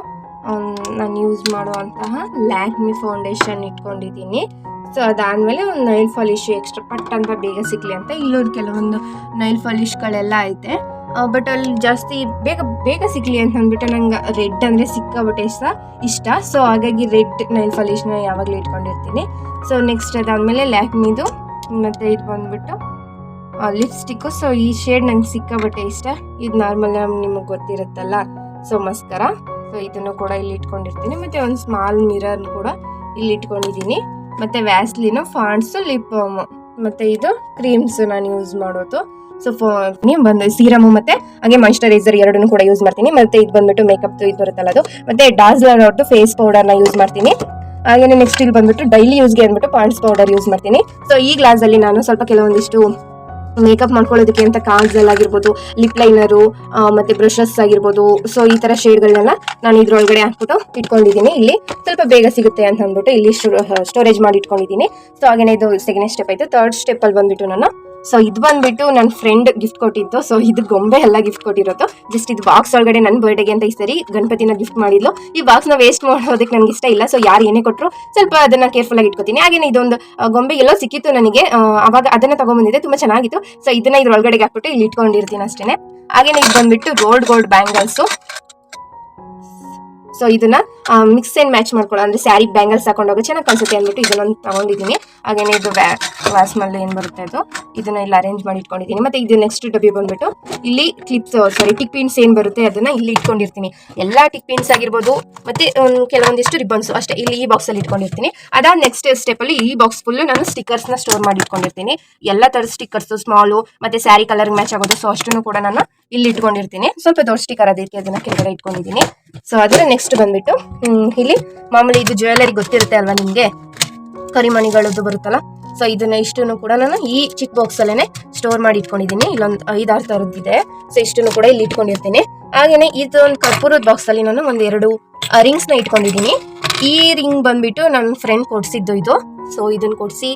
ನಾನು ಯೂಸ್ ಮಾಡುವಂತಹ ಲ್ಯಾಕ್ಮಿ ಫೌಂಡೇಶನ್ ಇಟ್ಕೊಂಡಿದ್ದೀನಿ. ಸೊ ಅದಾದ್ಮೇಲೆ ಒಂದು ನೈಲ್ ಪಾಲಿಶ್ ಎಕ್ಸ್ಟ್ರಾ ಪಟ್ ಅಂತ ಬೇಗ ಸಿಗ್ಲಿ ಅಂತ ಇಲ್ಲೊಂದು ಕೆಲವೊಂದು ನೈಲ್ ಪಾಲಿಶ್ಗಳೆಲ್ಲ ಐತೆ. ಬಟ್ ಅಲ್ಲಿ ಜಾಸ್ತಿ ಬೇಗ ಸಿಗ್ಲಿ ಅಂತ ಅಂದ್ಬಿಟ್ಟು ನಂಗೆ ರೆಡ್ ಅಂದರೆ ಸಿಕ್ಕಾಬಿಟ್ಟೆ ಇಷ್ಟ. ಸೊ ಹಾಗಾಗಿ ರೆಡ್ ನೈಲ್ ಪಾಲಿಶ್ನ ಯಾವಾಗಲೂ ಇಟ್ಕೊಂಡಿರ್ತೀನಿ. ಸೊ ನೆಕ್ಸ್ಟ್ ಅದಾದಮೇಲೆ ಲ್ಯಾಕ್ಮಿದು ಮತ್ತು ಇದು ಬಂದ್ಬಿಟ್ಟು ಲಿಪ್ಸ್ಟಿಕ್ಕು. ಸೊ ಈ ಶೇಡ್ ನಂಗೆ ಸಿಕ್ಕಾಬಿಟ್ಟೆ ಇಷ್ಟ. ಇದು ನಾರ್ಮಲ್ ನಿಮಗೆ ಗೊತ್ತಿರುತ್ತಲ್ಲ, ಸೊ ಮಸ್ಕರ. ಸೊ ಇದನ್ನು ಕೂಡ ಇಲ್ಲಿ ಇಟ್ಕೊಂಡಿರ್ತೀನಿ. ಮತ್ತು ಒಂದು ಸ್ಮಾಲ್ ಮಿರರ್ ಕೂಡ ಇಲ್ಲಿ ಇಟ್ಕೊಂಡಿದ್ದೀನಿ. ಮತ್ತು ವ್ಯಾಸ್ಲಿನು, ಫಾಂಡ್ಸು, ಲಿಪ್ ಬಾಮ್, ಮತ್ತು ಇದು ಕ್ರೀಮ್ಸ್ ನಾನು ಯೂಸ್ ಮಾಡೋದು. ಸೊ ಬಂದು ಸೀರಮು ಮತ್ತೆ ಹಾಗೆ ಮಾಯಿಶ್ಚರೈಸರ್ ಎರಡನ್ನೂ ಕೂಡ ಯೂಸ್ ಮಾಡ್ತೀನಿ. ಮತ್ತೆ ಇದು ಬಂದ್ಬಿಟ್ಟು ಮೇಕಪ್ ಇದು ಬರುತ್ತಲ್ಲ ಅದು, ಮತ್ತೆ ಡಾಸ್ಲರ್ ಅವ್ರದ್ದು ಫೇಸ್ ಪೌಡರ್ನ ಯೂಸ್ ಮಾಡ್ತೀನಿ. ಹಾಗೇನೆ ನೆಕ್ಸ್ಟ್ ಇಲ್ಲಿ ಬಂದ್ಬಿಟ್ಟು ಡೈಲಿ ಯೂಸ್ಗೆ ಅಂದ್ಬಿಟ್ಟು ಪಾಂಡ್ಸ್ ಪೌಡರ್ ಯೂಸ್ ಮಾಡ್ತೀನಿ. ಸೊ ಈ ಗ್ಲಾಸ್ ಅಲ್ಲಿ ನಾನು ಸ್ವಲ್ಪ ಕೆಲವೊಂದಿಷ್ಟು ಮೇಕಪ್ ಮಾಡ್ಕೊಳ್ಳೋದಕ್ಕೆ ಅಂತ ಕಾಜಲ್ ಆಗಿರ್ಬೋದು, ಲಿಪ್ ಲೈನರು ಮತ್ತೆ ಬ್ರಷಸ್ ಆಗಿರ್ಬೋದು, ಸೊ ಈ ತರ ಶೇಡ್ಗಳನ್ನೆಲ್ಲ ನಾನು ಇದ್ರೊಳಗಡೆ ಹಾಕ್ಬಿಟ್ಟು ಇಟ್ಕೊಂಡಿದ್ದೀನಿ. ಇಲ್ಲಿ ಸ್ವಲ್ಪ ಬೇಗ ಸಿಗುತ್ತೆ ಅಂತ ಅಂದ್ಬಿಟ್ಟು ಇಲ್ಲಿ ಸ್ಟೋರೇಜ್ ಮಾಡಿ ಇಟ್ಕೊಂಡಿದ್ದೀನಿ. ಸೊ ಹಾಗೇನೆ ಇದು ಸೆಕೆಂಡ್ ಸ್ಟೆಪ್ ಆಯ್ತು. ಥರ್ಡ್ ಸ್ಟೆಪ್ ಅಲ್ಲಿ ಬಂದ್ಬಿಟ್ಟು ನಾನು ಇದು ಬಂದ್ಬಿಟ್ಟು ನನ್ನ ಫ್ರೆಂಡ್ ಗಿಫ್ಟ್ ಕೊಟ್ಟಿದ್ದು. ಸೊ ಇದು ಗೊಂಬೆ ಎಲ್ಲ ಗಿಫ್ಟ್ ಕೊಟ್ಟಿರೋದು. ಜಸ್ಟ್ ಇದು ಬಾಕ್ಸ್ ಒಳಗಡೆ ನನ್ನ ಬರ್ಡೇಗೆ ಅಂತ ಈ ಸರಿ ಗಣಪತಿನ ಗಿಫ್ಟ್ ಮಾಡಿದ್ಲು. ಈ ಬಾಕ್ಸ್ನ ವೇಸ್ಟ್ ಮಾಡೋದಕ್ಕೆ ನನಗೆ ಇಷ್ಟ ಇಲ್ಲ. ಸೊ ಯಾರು ಏನೇ ಕೊಟ್ಟರು ಸ್ವಲ್ಪ ಅದನ್ನ ಕೇರ್ಫುಲ್ ಆಗಿ ಇಟ್ಕೋತೀನಿ. ಹಾಗೇನೆ ಇದೊಂದು ಗೊಂಬೆ ಎಲ್ಲೋ ಸಿಕ್ಕಿತ್ತು ನನಗೆ, ಅವಾಗ ಅದನ್ನ ತಗೊಂಡ್ಬಂದಿದ್ದೆ, ತುಂಬಾ ಚೆನ್ನಾಗಿತ್ತು. ಸೊ ಇದನ್ನ ಇದ್ರೊಳಗಡೆ ಹಾಕ್ಬಿಟ್ಟು ಇಲ್ಲಿ ಇಟ್ಕೊಂಡಿರ್ತೀನಿ ಅಷ್ಟೇನೆ. ಹಾಗೇನೆ ಇದು ಬಂದ್ಬಿಟ್ಟು ರೋಲ್ಡ್ ಬ್ಯಾಂಗಲ್ಸು. ಸೊ ಇದನ್ನ ಮಿಕ್ಸ್ ಅಂಡ್ ಮ್ಯಾಚ್ ಮಾಡ್ಕೊಳ್ಳೋ ಅಂದ್ರೆ ಸ್ಯಾರಿ ಬ್ಯಾಂಗಲ್ಸ್ ಹಾಕೊಂಡೋಗಿ ಚೆನ್ನಾಗಿ ಕಾಣಿಸುತ್ತೆ ಅಂದ್ಬಿಟ್ಟು ಇದನ್ನೊಂದು ತಗೊಂಡಿದ್ದೀನಿ. ಹಾಗೇನೆ ಇದು ಗ್ಲಾಸ್ ಮೇಲೆ ಏನು ಬರುತ್ತೆ ಅದು, ಇದನ್ನ ಇಲ್ಲಿ ಅರೇಂಜ್ ಮಾಡಿ ಇಟ್ಕೊಂಡಿದ್ದೀನಿ. ಮತ್ತೆ ಇದು ನೆಕ್ಸ್ಟ್ ಡಬ್ಬಿ ಬಂದ್ಬಿಟ್ಟು ಇಲ್ಲಿ ಕ್ಲಿಪ್ಸ್ ಟಿಕ್ ಪಿನ್ಸ್ ಏನು ಬರುತ್ತೆ ಅದನ್ನ ಇಲ್ಲಿ ಇಟ್ಕೊಂಡಿರ್ತೀನಿ. ಎಲ್ಲಾ ಟಿಕ್ ಪಿನ್ಸ್ ಆಗಿರ್ಬೋದು, ಮತ್ತೆ ಕೆಲವೊಂದಿಷ್ಟು ರಿಬನ್ಸ್ ಅಷ್ಟೇ ಇಲ್ಲಿ ಈ ಬಾಕ್ಸ್ ಅಲ್ಲಿ ಇಟ್ಕೊಂಡಿರ್ತೀನಿ. ಅದಾದ ನೆಕ್ಸ್ಟ್ ಸ್ಟೆಪ್ ಅಲ್ಲಿ ಈ ಬಾಕ್ಸ್ ಫುಲ್ ನಾನು ಸ್ಟಿಕರ್ಸ್ ನ ಸ್ಟೋರ್ ಮಾಡಿ ಇಟ್ಕೊಂಡಿರ್ತೀನಿ. ಎಲ್ಲ ತರದ ಸ್ಟಿಕರ್ಸ್, ಸ್ಮಾಲು ಮತ್ತೆ ಸ್ಯಾರಿ ಕಲರ್ ಮ್ಯಾಚ್ ಆಗೋದು, ಸೊ ಅಷ್ಟನ್ನು ಕೂಡ ನಾನು ಇಲ್ಲಿ ಇಟ್ಕೊಂಡಿರ್ತೀನಿ. ಸ್ವಲ್ಪ ದೊಡ್ಡ ಸ್ಟಿಕರ್ ಅದಕ್ಕೆ ಅದನ್ನ ಕೆಳಗಡೆ ಇಟ್ಕೊಂಡಿದ್ದೀನಿ. ಸೊ ಅದರ ನೆಕ್ಸ್ಟ್ ಬಂದ್ಬಿಟ್ಟು ಇಲ್ಲಿ ಮಾಮೂಲಿ ಇದು ಜ್ಯುವೆಲರಿ ಗೊತ್ತಿರುತ್ತೆ ಅಲ್ವಾ ನಿಮ್ಗೆ, ಕರಿಮಣಿಗಳದ್ದು ಬರುತ್ತಲ್ಲ. ಸೊ ಇದನ್ನ ಇಷ್ಟನ್ನು ಕೂಡ ನಾನು ಈ ಚಿಕ್ಕ ಬಾಕ್ಸ್ ಅಲ್ಲೇನೆ ಸ್ಟೋರ್ ಮಾಡಿ ಇಟ್ಕೊಂಡಿದ್ದೀನಿ. ಇಲ್ಲೊಂದು 5-6 ತರದ್ದಿದೆ. ಸೊ ಇಷ್ಟನ್ನು ಕೂಡ ಇಲ್ಲಿ ಇಟ್ಕೊಂಡಿರ್ತೀನಿ. ಹಾಗೇನೆ ಇದೊಂದು ಕರ್ಪೂರದ ಬಾಕ್ಸ್ ಅಲ್ಲಿ ನಾನು 1-2 ರಿಂಗ್ಸ್ ನ ಇಟ್ಕೊಂಡಿದ್ದೀನಿ. ಈ ರಿಂಗ್ ಬಂದ್ಬಿಟ್ಟು ನನ್ನ ಫ್ರೆಂಡ್ ಕೊಡ್ಸಿದ್ದು ಇದು. ಸೊ ಇದನ್ನ ಕೊಡ್ಸಿ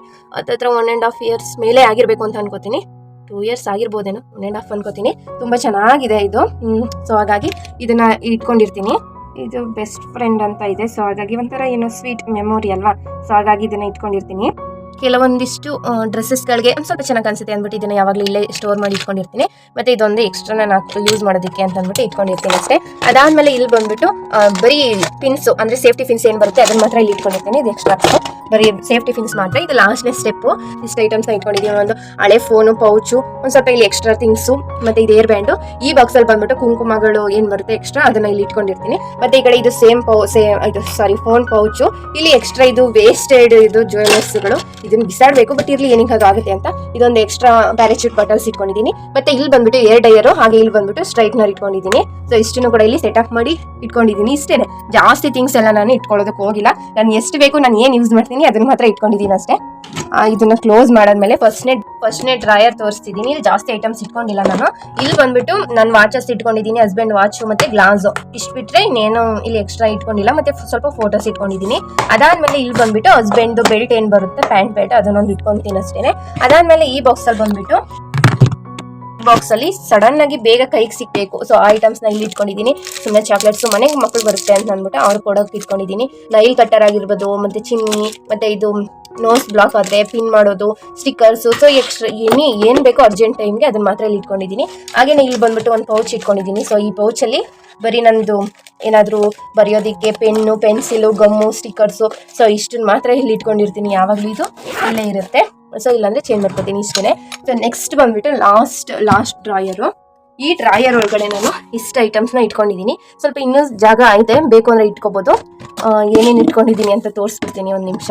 ಹತ್ರ 1.5 years ಮೇಲೆ ಆಗಿರ್ಬೇಕು ಅಂತ ಅನ್ಕೋತೀನಿ. 2 years ಆಗಿರ್ಬೋದೇನೋ, 1.5 ಅನ್ಕೋತೀನಿ. ತುಂಬಾ ಚೆನ್ನಾಗಿದೆ ಇದು. ಸೊ ಹಾಗಾಗಿ ಇದನ್ನ ಇಟ್ಕೊಂಡಿರ್ತೀನಿ. ಇದು ಬೆಸ್ಟ್ ಫ್ರೆಂಡ್ ಅಂತ ಇದೆ. ಸೊ ಹಾಗಾಗಿ ಒಂಥರ ಏನೋ ಸ್ವೀಟ್ ಮೆಮೊರಿ ಅಲ್ವಾ. ಸೊ ಹಾಗಾಗಿ ಇದನ್ನ ಇಟ್ಕೊಂಡಿರ್ತೀನಿ. ಕೆಲವೊಂದಿಷ್ಟು ಡ್ರೆಸ್ಸಸ್ಗಳಿಗೆ ಒಂದು ಸ್ವಲ್ಪ ಚೆನ್ನಾಗಿ ಅನ್ಸುತ್ತೆ ಅಂದ್ಬಿಟ್ಟು ಇದನ್ನ ಯಾವಾಗಲೂ ಇಲ್ಲೇ ಸ್ಟೋರ್ ಮಾಡಿ ಇಟ್ಕೊಂಡಿರ್ತೀನಿ. ಮತ್ತೆ ಇದೊಂದು ಎಕ್ಸ್ಟ್ರಾ ನಾನು ಯೂಸ್ ಮಾಡೋದಕ್ಕೆ ಅಂತ ಅಂದ್ಬಿಟ್ಟು ಇಟ್ಕೊಂಡಿರ್ತೀನಿ ಅಷ್ಟೇ. ಅದಾದ್ಮೇಲೆ ಇಲ್ಲಿ ಬಂದ್ಬಿಟ್ಟು ಬರೀ ಪಿನ್ಸ್ ಅಂದ್ರೆ ಸೇಫ್ಟಿ ಪಿನ್ಸ್ ಏನು ಬರುತ್ತೆ ಅದನ್ನ ಮಾತ್ರ ಇಲ್ಲಿ ಇಟ್ಕೊಂಡಿರ್ತೀನಿ. ಇದು ಎಕ್ಸ್ಟ್ರಾ ಬರೀ ಸೇಫ್ಟಿ ಪಿನ್ಸ್ ಮಾತ್ರ. ಇದು ಲಾಸ್ಟ್ನೇ ಸ್ಟೆಪ್. ಇಷ್ಟು ಐಟಮ್ಸ್ ಇಟ್ಕೊಂಡಿದ್ದೀನಿ. ಒಂದು ಹಳೆ ಫೋನು, ಪೌಚು, ಒಂದು ಸ್ವಲ್ಪ ಇಲ್ಲಿ ಎಕ್ಸ್ಟ್ರಾ ಥಿಂಗ್ಸು, ಮತ್ತೆ ಇದು ಏರ್ ಬ್ಯಾಂಡು. ಈ ಬಾಕ್ಸ್ ಅಲ್ಲಿ ಬಂದ್ಬಿಟ್ಟು ಕುಂಕುಮಗಳು ಏನು ಬರುತ್ತೆ ಎಕ್ಸ್ಟ್ರಾ ಅದನ್ನ ಇಲ್ಲಿ ಇಟ್ಕೊಂಡಿರ್ತೀನಿ. ಮತ್ತೆ ಈ ಕಡೆ ಇದು ಫೋನ್ ಪೌಚು. ಇಲ್ಲಿ ಎಕ್ಸ್ಟ್ರಾ ಇದು ವೇಸ್ಟೆಡ್ ಇದು ಜ್ಯುವೆಲರ್ಸ್ಗಳು, ಇದನ್ನ ಬಿಸಾಡಬೇಕು ಬಟ್ ಇರ್ಲಿ ಏನಕ್ಕೆ ಅದು ಆಗುತ್ತೆ ಅಂತ ಇದೊಂದು ಎಕ್ಸ್ಟ್ರಾ ಪ್ಯಾರಾಚೂಟ್ ಬಾಟಲ್ಸ್ ಇಟ್ಕೊಂಡಿದ್ದೀನಿ. ಮತ್ತೆ ಇಲ್ಲಿ ಬಂದ್ಬಿಟ್ಟು ಏರ್ ಡೈಯರು, ಹಾಗೆ ಇಲ್ಲಿ ಬಂದ್ಬಿಟ್ಟು ಸ್ಟ್ರೈಟ್ನರ್ ಇಟ್ಕೊಂಡಿದ್ದೀನಿ. ಸೊ ಇಷ್ಟನ್ನು ಕೂಡ ಇಲ್ಲಿ ಸೆಟ್ ಅಪ್ ಮಾಡಿ ಇಟ್ಕೊಂಡಿದ್ದೀನಿ. ಇಷ್ಟೇನೆ, ಜಾಸ್ತಿ ಥಿಂಗ್ಸ್ ಎಲ್ಲ ನಾನು ಇಟ್ಕೊಳ್ಳೋದಕ್ಕೆ ಹೋಗಿಲ್ಲ. ನಾನು ಎಷ್ಟು ಬೇಕು ನಾನು ಏನು ಯೂಸ್ ಮಾಡ್ತೀನಿ ಅದನ್ನ ಮಾತ್ರ ಇಟ್ಕೊಂಡಿದ್ದೀನಿ ಅಷ್ಟೇ. ಇದನ್ನ ಕ್ಲೋಸ್ ಮಾಡಾದ್ಮೇಲೆ ಫಸ್ಟ್ನೇ ಡ್ರಾಯರ್ ತೋರಿಸ್ತಿದ್ದೀನಿ. ಇಲ್ಲಿ ಜಾಸ್ತಿ ಐಟಮ್ಸ್ ಇಟ್ಕೊಂಡಿಲ್ಲ ನಾನು. ಇಲ್ಲಿ ಬಂದ್ಬಿಟ್ಟು ನಾನು ವಾಚಸ್ ಇಟ್ಕೊಂಡಿದ್ದೀನಿ, ಹಸ್ಬೆಂಡ್ ವಾಚು ಮತ್ತೆ ಗ್ಲಾಸ್, ಇಷ್ಟು ಬಿಟ್ರೆ ಇನ್ನೇನು ಇಲ್ಲಿ ಎಕ್ಸ್ಟ್ರಾ ಇಟ್ಕೊಂಡಿಲ್ಲ. ಮತ್ತೆ ಸ್ವಲ್ಪ ಫೋಟೋಸ್ ಇಟ್ಕೊಂಡಿದ್ದೀನಿ. ಅದಾದ್ಮೇಲೆ ಇಲ್ಲಿ ಬಂದ್ಬಿಟ್ಟು ಹಸ್ಬೆಂಡ್ ಬೆಲ್ಟ್ ಏನ್ ಬರುತ್ತೆ, ಪ್ಯಾಂಟ್ ಬೆಲ್ಟ್, ಅದನ್ನೊಂದು ಇಟ್ಕೊಂತೀನಿ ಅಷ್ಟೇನೆ. ಅದಾದ್ಮೇಲೆ ಈ ಬಾಕ್ಸ್ ಅಲ್ಲಿ ಬಂದ್ಬಿಟ್ಟು ಬಾಕ್ಸ್ ಅಲ್ಲಿ ಸಡನ್ ಆಗಿ ಬೇಗ ಕೈಗೆ ಸಿಗ್ಬೇಕು, ಸೊ ಆ ಐಟಮ್ಸ್ ನ ಇಲ್ಲಿ ಇಟ್ಕೊಂಡಿದ್ದೀನಿ. ಸುಮ್ಮನೆ ಚಾಕ್ಲೇಟ್ಸ್ ಮನೆಗೆ ಮಕ್ಕಳು ಬರುತ್ತೆ ಅಂತ ಅಂದ್ಬಿಟ್ಟು ಅವ್ರು ಕೊಡೋಕೆ ಇಟ್ಕೊಂಡಿದ್ದೀನಿ. ನೈಲ್ ಕಟ್ಟರ್ ಆಗಿರ್ಬೋದು, ಮತ್ತೆ ಚಿನ್ನಿ, ಮತ್ತೆ ಇದು ನೋಸ್ ಬ್ಲಾಕ್ ಆದ್ರೆ ಪಿನ್ ಮಾಡೋದು, ಸ್ಟಿಕ್ಕರ್ಸ್, ಸೊ ಎಕ್ಸ್ಟ್ರಾ ಏನ್ ಬೇಕೋ ಅರ್ಜೆಂಟ್ ಟೈಮ್ಗೆ ಅದನ್ನ ಮಾತ್ರ ಇಲ್ಲಿ ಇಟ್ಕೊಂಡಿದ್ದೀನಿ. ಹಾಗೇನೆ ಇಲ್ಲಿ ಬಂದ್ಬಿಟ್ಟು ಒಂದು ಪೌಚ್ ಇಟ್ಕೊಂಡಿದ್ದೀನಿ. ಸೊ ಈ ಪೌಚ್ ಅಲ್ಲಿ ಬರೀ ನಂದು ಏನಾದ್ರು ಬರೆಯೋದಿಕ್ಕೆ pen, pencil, gum, stickers, so ಇಷ್ಟನ್ನ ಮಾತ್ರ ಇಲ್ಲಿ ಇಟ್ಕೊಂಡಿರ್ತೀನಿ. ಯಾವಾಗಲೂ ಇದು ಇಲ್ಲೇ ಇರುತ್ತೆ. ಸೊ ಇಲ್ಲಾಂದ್ರೆ ಚೇಂಜ್ ಮಾಡ್ಕೊತೀನಿ ಇಷ್ಟೇ. ಸೊ ನೆಕ್ಸ್ಟ್ ಬಂದ್ಬಿಟ್ಟು ಲಾಸ್ಟ್ ಡ್ರಾಯರು. ಈ ಡ್ರಾಯರ್ ಒಳಗಡೆ ನಾನು ಇಷ್ಟು ಐಟಮ್ಸ್ನ ಇಟ್ಕೊಂಡಿದ್ದೀನಿ. ಸ್ವಲ್ಪ ಇನ್ನೂ ಜಾಗ ಐತೆ, ಬೇಕು ಅಂದ್ರೆ ಇಟ್ಕೋಬಹುದು. ಏನೇನು ಇಟ್ಕೊಂಡಿದ್ದೀನಿ ಅಂತ ತೋರಿಸ್ಬಿಡ್ತೀನಿ ಒಂದು ನಿಮಿಷ.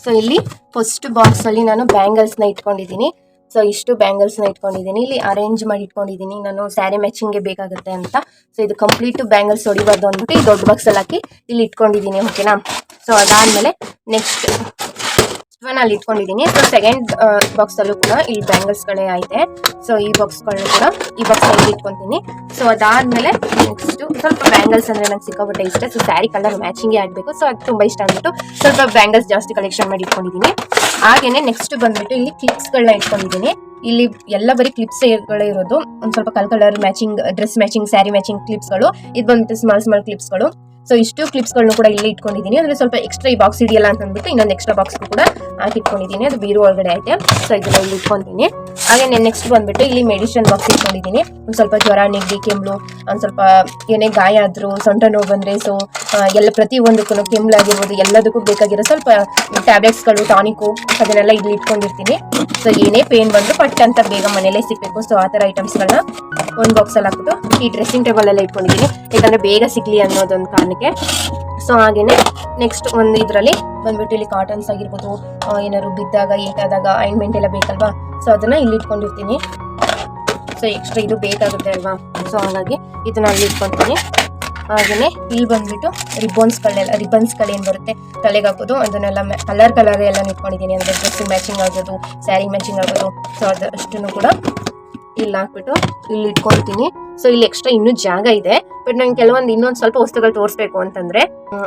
ಸೊ ಇಲ್ಲಿ ಫಸ್ಟ್ ಬಾಕ್ಸಲ್ಲಿ ನಾನು ಬ್ಯಾಂಗಲ್ಸ್ನ ಇಟ್ಕೊಂಡಿದ್ದೀನಿ. ಸೊ ಇಷ್ಟು ಬ್ಯಾಂಗಲ್ಸ್ನ ಇಟ್ಕೊಂಡಿದ್ದೀನಿ. ಇಲ್ಲಿ ಅರೇಂಜ್ ಮಾಡಿ ಇಟ್ಕೊಂಡಿದ್ದೀನಿ ನಾನು ಸ್ಯಾರಿ ಮ್ಯಾಚಿಂಗ್ಗೆ ಬೇಕಾಗುತ್ತೆ ಅಂತ. ಸೊ ಇದು ಕಂಪ್ಲೀಟ್ ಬ್ಯಾಂಗಲ್ಸ್ ಹೊಡಿಬಾರ್ದು ಅಂದ್ಬಿಟ್ಟು ಈ ದೊಡ್ಡ ಬಾಕ್ಸಲ್ಲಿ ಹಾಕಿ ಇಲ್ಲಿ ಇಟ್ಕೊಂಡಿದ್ದೀನಿ. ಓಕೆನಾ. ಸೊ ಅದಾದಮೇಲೆ ನೆಕ್ಸ್ಟ್ ಅಲ್ಲಿ ಇಟ್ಕೊಂಡಿದ್ದೀನಿ. ಸೊ ಸೆಕೆಂಡ್ ಬಾಕ್ಸಲ್ಲೂ ಕೂಡ ಇಲ್ಲಿ ಬ್ಯಾಂಗಲ್ಸ್ಗಳೇ ಐತೆ. ಸೊ ಈ ಬಾಕ್ಸ್ಗಳನ್ನ ಕೂಡ ಈ ಬಾಕ್ಸಲ್ಲಿ ಇಟ್ಕೊತೀನಿ. ಸೊ ಅದಾದಮೇಲೆ ನೆಕ್ಸ್ಟು ಸ್ವಲ್ಪ ಬ್ಯಾಂಗಲ್ಸ್ ಅಂದರೆ ನಂಗೆ ಸಿಕ್ಕಾಪಟ್ಟೆ ಇಷ್ಟ. ಸೊ ಸ್ಯಾರಿ ಕಲರ್ ಮ್ಯಾಚಿಂಗೇ ಆಗಬೇಕು. ಸೊ ಅದು ತುಂಬ ಇಷ್ಟ ಅಂದ್ಬಿಟ್ಟು ಸ್ವಲ್ಪ ಬ್ಯಾಂಗಲ್ಸ್ ಜಾಸ್ತಿ ಕಲೆಕ್ಷನ್ ಮಾಡಿ ಇಟ್ಕೊಂಡಿದ್ದೀನಿ. ಹಾಗೆಯೇ ನೆಕ್ಸ್ಟ್ ಬಂದ್ಬಿಟ್ಟು ಇಲ್ಲಿ ಕ್ಲಿಪ್ಸ್ಗಳನ್ನ ಇಟ್ಕೊಂಡಿದ್ದೀನಿ. ಇಲ್ಲಿ ಎಲ್ಲ ಬರೀ ಕ್ಲಿಪ್ಸ್ಗಳೇ ಇರೋದು. ಒಂದು ಸ್ವಲ್ಪ colour matching, dress matching, sari matching ಕ್ಲಿಪ್ಸ್ಗಳು. ಇದು ಬಂದ್ಬಿಟ್ಟು ಸ್ಮಾಲ್ ಕ್ಲಿಪ್ಸ್ಗಳು. ಸೊ ಇಷ್ಟು ಕ್ಲಿಪ್ಸ್ಗಳನ್ನು ಕೂಡ ಇಲ್ಲಿ ಇಟ್ಕೊಂಡಿದ್ದೀನಿ. ಅಂದರೆ ಸ್ವಲ್ಪ ಎಕ್ಸ್ಟ್ರಾ ಈ ಬಾಕ್ಸ್ ಹಿಡಿಯಲ್ಲ ಅಂತ ಅಂದ್ಬಿಟ್ಟು ಇನ್ನೊಂದು ಎಕ್ಸ್ಟ್ರಾ ಬಾಕ್ಸ್ಗೂ ಕೂಡ ಹಾಕಿಟ್ಕೊಂಡಿದ್ದೀನಿ. ಅದು ಬೀರು ಒಳಗಡೆ ಐತೆ. ಸೊ ಇದನ್ನ ಇಲ್ಲಿ ಇಟ್ಕೊತೀನಿ. ಹಾಗೆ ನೆಕ್ಸ್ಟ್ ಬಂದ್ಬಿಟ್ಟು ಇಲ್ಲಿ ಮೆಡಿಸಿನ್ ಬಾಕ್ಸ್ ಇಟ್ಕೊಂಡಿದ್ದೀನಿ. ಒಂದು ಸ್ವಲ್ಪ ಜ್ವರ, ನೆಗಡಿ, ಕೆಮ್ಮು, ಒಂದು ಸ್ವಲ್ಪ ಏನೇ ಗಾಯ ಆದರೂ, ಸೊಂಟ ನೋವು ಬಂದರೆ, ಸೊ ಎಲ್ಲ ಪ್ರತಿಯೊಂದಕ್ಕೂ ಕೆಮ್ಮಲಾಗಿರ್ಬೋದು ಎಲ್ಲದಕ್ಕೂ ಬೇಕಾಗಿರೋ ಸ್ವಲ್ಪ ಟ್ಯಾಬ್ಲೆಟ್ಸ್ಗಳು, ಟಾನಿಕು ಅದನ್ನೆಲ್ಲ ಇಲ್ಲಿ ಇಟ್ಕೊಂಡಿರ್ತೀನಿ. ಸೊ ಏನೇ ಪೇನ್ ಬಂದರೂ ಪಟ್ ಅಂತ ಬೇಗ ಮನೆಯಲ್ಲೇ ಸಿಗಬೇಕು. ಸೊ ಆ ಥರ ಐಟಮ್ಸ್ಗಳನ್ನ ಒಂದು ಬಾಕ್ಸಲ್ಲಿ ಹಾಕ್ಬಿಟ್ಟು ಈ ಡ್ರೆಸ್ಸಿಂಗ್ ಟೇಬಲ್ ಎಲ್ಲ ಇಟ್ಕೊಂಡಿದ್ದೀನಿ. ಯಾಕಂದರೆ ಬೇಗ ಸಿಗಲಿ ಅನ್ನೋದೊಂದು ಕಾರಣಕ್ಕೆ. ಸೊ ಹಾಗೇನೆ ನೆಕ್ಸ್ಟ್ ಒಂದು ಇದರಲ್ಲಿ ಬಂದ್ಬಿಟ್ಟು ಇಲ್ಲಿ ಕಾಟನ್ಸ್ ಆಗಿರ್ಬೋದು, ಏನಾದ್ರು ಬಿದ್ದಾಗ, ಏಟಾದಾಗ ಆಯಿಂಟ್ಮೆಂಟ್ ಎಲ್ಲ ಬೇಕಲ್ವಾ. ಸೊ ಅದನ್ನ ಇಲ್ಲಿ ಇಟ್ಕೊಂಡಿರ್ತೀನಿ. ಸೊ ಎಕ್ಸ್ಟ್ರಾ ಇದು ಬೇಕಾಗುತ್ತೆ ಅಲ್ವಾ. ಸೊ ಹಾಗಾಗಿ ಇದನ್ನ ಅಲ್ಲಿ ಇಟ್ಕೊತೀನಿ. ಹಾಗೆಯೇ ಇಲ್ಲಿ ಬಂದ್ಬಿಟ್ಟು ರಿಬನ್ಸ್ಗಳೇನು ಬರುತ್ತೆ ತಲೆಗೆ ಹಾಕೋದು, ಅದನ್ನೆಲ್ಲ ಕಲರ್ ಎಲ್ಲ ಇಟ್ಕೊಂಡಿದ್ದೀನಿ. ಅಂದರೆ ಡ್ರೆಸ್ ಮ್ಯಾಚಿಂಗ್ ಆಗೋದು, ಸ್ಯಾರಿ ಮ್ಯಾಚಿಂಗ್ ಆಗೋದು. ಸೊ ಅದಷ್ಟನ್ನು ಕೂಡ ಇಲ್ಲಿ ಹಾಕ್ಬಿಟ್ಟು ಇಲ್ಲಿ ಇಟ್ಕೊಳ್ತೀನಿ. ಸೊ ಇಲ್ಲಿ ಎಕ್ಸ್ಟ್ರಾ ಇನ್ನೂ ಜಾಗ ಇದೆ. ಬಟ್ ನಂಗೆ ಕೆಲವೊಂದು ಇನ್ನೊಂದು ಸ್ವಲ್ಪ ವಸ್ತುಗಳು ತೋರಿಸ್ಬೇಕು ಅಂತಂದ್ರೆ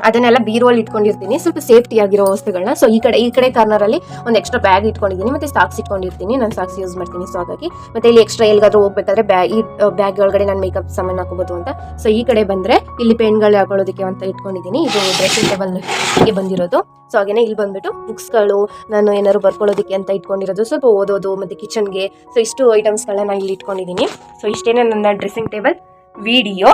ಅದನ್ನೆಲ್ಲ ಬೀರುವಲ್ಲಿ ಇಟ್ಕೊಂಡಿರ್ತೀನಿ, ಸ್ವಲ್ಪ ಸೇಫ್ಟಿ ಆಗಿರೋ ವಸ್ತುಗಳನ್ನ. ಸೊ ಈ ಕಡೆ ಕಾರ್ನರ್ ಅಲ್ಲಿ ಒಂದು ಎಕ್ಸ್ಟ್ರಾ ಬ್ಯಾಗ್ ಇಟ್ಕೊಂಡಿದ್ದೀನಿ, ಮತ್ತೆ ಸಾಕ್ಸ್ ಇಟ್ಕೊಂಡಿರ್ತೀನಿ. ನಾನು ಸಾಕ್ಸ್ ಯೂಸ್ ಮಾಡ್ತೀನಿ. ಸೊ ಹಾಗಾಗಿ ಮತ್ತೆ ಇಲ್ಲಿ ಎಕ್ಸ್ಟ್ರಾ ಎಲ್ಲಿಗಾದ್ರೂ ಹೋಗ್ಬೇಕಾದ್ರೆ ಈ ಬ್ಯಾಗ್ ಒಳಗಡೆ ನಾನು ಮೇಕಪ್ ಸಾಮಾನು ಹಾಕೋಬಹುದು ಅಂತ. ಸೊ ಈ ಕಡೆ ಬಂದ್ರೆ ಇಲ್ಲಿ ಪೆನ್ಗಳು ಹಾಕೊಳ್ಳೋದಕ್ಕೆ ಅಂತ ಇಟ್ಕೊಂಡಿದ್ದೀನಿ. ಇದು ಡ್ರೆಸ್ಸಿಂಗ್ ಟೇಬಲ್ಗೆ ಬಂದಿರೋದು. ಸೊ ಹಾಗೇನೆ ಇಲ್ಲಿ ಬಂದ್ಬಿಟ್ಟು ಬುಕ್ಸ್ಗಳು, ನಾನು ಏನಾದ್ರು ಬರ್ಕೊಳ್ಳೋದಕ್ಕೆ ಅಂತ ಇಟ್ಕೊಂಡಿರೋದು, ಸ್ವಲ್ಪ ಓದೋದು, ಮತ್ತೆ ಕಿಚನ್ಗೆ. ಸೊ ಇಷ್ಟು ಐಟಮ್ಸ್ಗಳನ್ನ ನಾನು ಇಲ್ಲಿ ಇಟ್ಕೊಂಡಿದ್ದೀನಿ. ಸೊ ಇಷ್ಟೇನೆ ನನ್ನ ಡ್ರೆಸ್ಸಿಂಗ್ ಟೇಬಲ್ ವಿಡಿಯೋ.